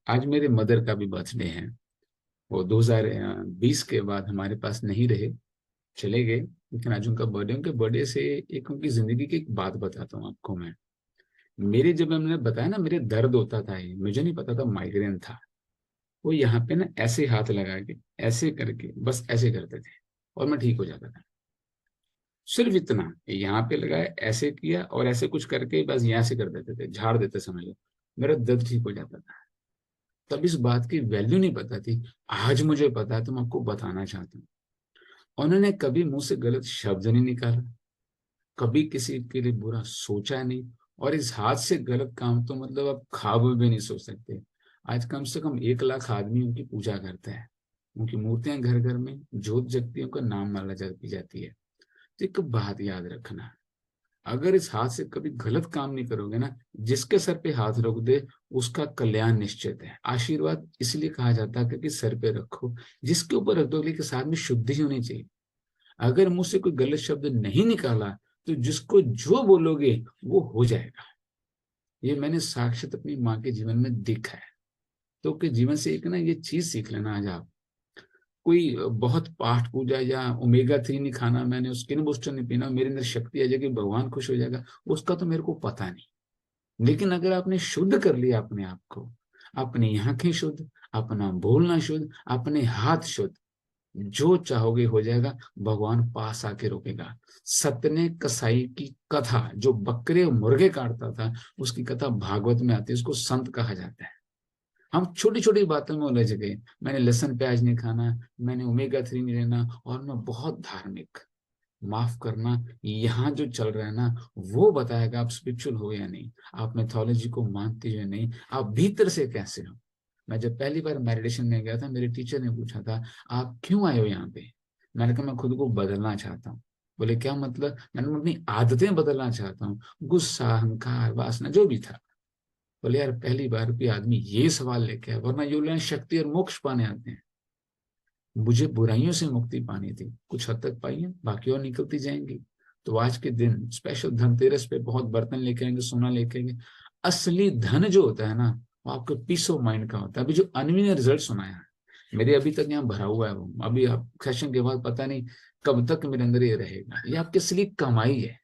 आज मेरे मदर का भी बर्थडे है। वो 2020 के बाद हमारे पास नहीं रहे, चले गए। लेकिन आज उनका बर्थडे, उनके बर्थडे से एक उनकी जिंदगी की एक बात बताता हूँ आपको मैं। मेरे जब मैंने बताया ना मेरे दर्द होता था, ये मुझे नहीं पता था माइग्रेन था। वो यहाँ पे ना ऐसे हाथ लगा के, ऐसे करके बस ऐसे करते थे और मैं ठीक हो जाता था। सिर्फ इतना, यहाँ पे लगाया, ऐसे किया और ऐसे कुछ करके बस यहाँ से कर देते थे, झाड़ देते, समझ लो मेरा दर्द ठीक हो जाता था। तब इस बात की वैल्यू नहीं पता थी। आज मुझे पता है तो मैं आपको बताना चाहता हूँ। उन्होंने कभी मुंह से गलत शब्द नहीं निकाला, कभी किसी के लिए बुरा सोचा नहीं। और इस हाथ से गलत काम तो मतलब आप ख्वाब में भी नहीं सोच सकते। आज कम से कम 1 लाख आदमी उनकी पूजा करते हैं, उनकी मूर्तियां घर घर में जोत जगती है, उनका नाम माला जपी जाती है। तो एक बात याद रखना, अगर इस हाथ से कभी गलत काम नहीं करोगे ना, जिसके सर पे हाथ रख दे उसका कल्याण निश्चित है। आशीर्वाद इसलिए कहा जाता है क्योंकि सर पे रखो, जिसके ऊपर रख दो लेकिन साथ में शुद्धि होनी चाहिए। अगर मुंह से कोई गलत शब्द नहीं निकाला तो जिसको जो बोलोगे वो हो जाएगा। ये मैंने साक्षात अपनी माँ के जीवन में देखा है। तो के जीवन से एक ना ये चीज सीख लेना आज आप। कोई बहुत पाठ पूजा या ओमेगा 3 नहीं खाना, मैंने स्किन बूस्टर नहीं पीना, मेरे अंदर शक्ति आ जाएगी, भगवान खुश हो जाएगा, उसका तो मेरे को पता नहीं। लेकिन अगर आपने शुद्ध कर लिया अपने आप को, अपनी आंखें शुद्ध, अपना बोलना शुद्ध, अपने हाथ शुद्ध, जो चाहोगे हो जाएगा। भगवान पास आके रोकेगा। सतने कसाई की कथा, जो बकरे और मुर्गे काटता था, उसकी कथा भागवत में आती है, उसको संत कहा जाता है। हम छोटी छोटी बातों में उलझ गए। मैंने लहसुन प्याज नहीं खाना, मैंने ओमेगा 3 नहीं लेना, और मैं बहुत धार्मिक। माफ करना, यहाँ जो चल रहा है ना, वो बताएगा आप स्पिरिचुअल हो या नहीं, आप मैथोलॉजी को मानते हो या नहीं, आप भीतर से कैसे हो। मैं जब पहली बार मेडिटेशन में गया था, मेरे टीचर ने पूछा था आप क्यों आए हो यहाँ पे। मैंने कहा मैं खुद को बदलना चाहता हूँ। बोले क्या मतलब। मैंने कहा, अपनी आदतें बदलना चाहता हूँ, गुस्सा अहंकार वासना जो भी था। बोले यार पहली बार भी आदमी ये सवाल लेके आया, वरना ये शक्ति और मोक्ष पाने आते हैं। मुझे बुराइयों से मुक्ति पानी थी, कुछ हद तक पाई है, बाकी और निकलती जाएंगी। तो आज के दिन स्पेशल धनतेरस पे बहुत बर्तन लेके आएंगे, सोना लेके आएंगे। असली धन जो होता है ना, वो आपके पीस ऑफ माइंड का होता है। अभी जो अनवी ने रिजल्ट सुनाया है, मेरे अभी तक यहाँ भरा हुआ है वो, अभी आप सेशन के बाद पता नहीं कब तक मेरे अंदर ये रहेगा। ये आपके असली कमाई है।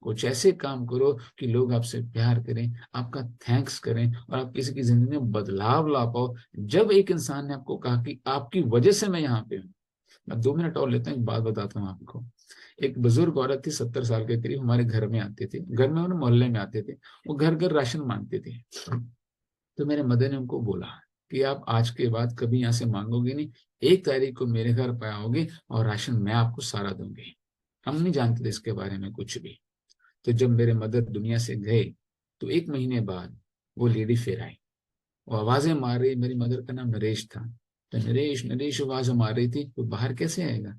कुछ ऐसे काम करो कि लोग आपसे प्यार करें, आपका थैंक्स करें, और आप किसी की जिंदगी में बदलाव ला पाओ। जब एक इंसान ने आपको कहा कि आपकी वजह से मैं यहाँ पे हूँ। मैं 2 मिनट और लेता हूँ, एक बात बताता हूँ आपको। एक बुजुर्ग औरत थी, 70 साल के करीब, हमारे घर में आते थे, घर में और मोहल्ले में आते थे। वो घर घर राशन मांगते थे। तो मेरे मदर ने उनको बोला कि आप आज के बाद कभी यहाँ से मांगोगे नहीं, 1 तारीख को मेरे घर पे आओगे और राशन मैं आपको सारा दूंगी। हम नहीं जानते थे इसके बारे में कुछ भी। तो जब मेरे मदर दुनिया से गए, तो 1 महीने बाद वो लेडी फिर आई। वो आवाजें मार रही, मेरी मदर का नाम नरेश था। तो नरेश नरेश आवाज मार रही थी, तो बाहर कैसे आएगा,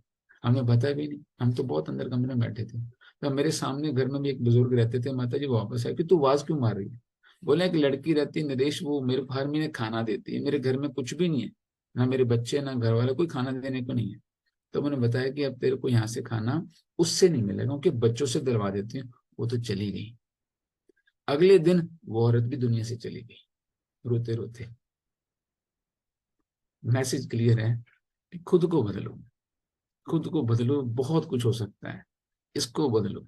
हमें पता भी नहीं, हम तो बहुत अंदर कमरे में बैठे थे। तो मेरे सामने घर में भी एक बुजुर्ग रहते थे, माता जी वापस आए कि तू आवाज क्यों मार रही है। बोले एक लड़की रहती है नरेश, वो मेरे को हर महीने खाना देती है, मेरे घर में कुछ भी नहीं है, ना मेरे बच्चे ना घर वाले, कोई खाना देने को नहीं है। तो मैंने बताया कि अब तेरे को यहाँ से खाना उससे नहीं मिलेगा, उनके बच्चों से दिलवा देती हूँ। वो तो चली गई। अगले दिन वो औरत भी दुनिया से चली गई, रोते रोते। मैसेज क्लियर है कि खुद को बदलो, खुद को बदलो, बहुत कुछ हो सकता है। इसको बदलो।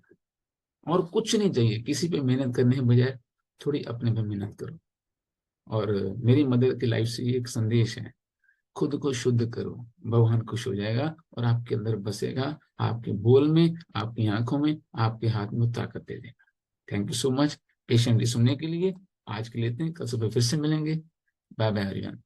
और कुछ नहीं चाहिए, किसी पे मेहनत करने के बजाय थोड़ी अपने पे मेहनत करो। और मेरी मदर की लाइफ से ये एक संदेश है, खुद को शुद्ध करो, भगवान खुश हो जाएगा और आपके अंदर बसेगा, आपके बोल में, आपकी आंखों में, आपके हाथ में ताकत दे देगा। Thank you so much patiently सुनने के लिए। आज के लिए इतने, कल सुबह फिर से मिलेंगे। Bye bye everyone.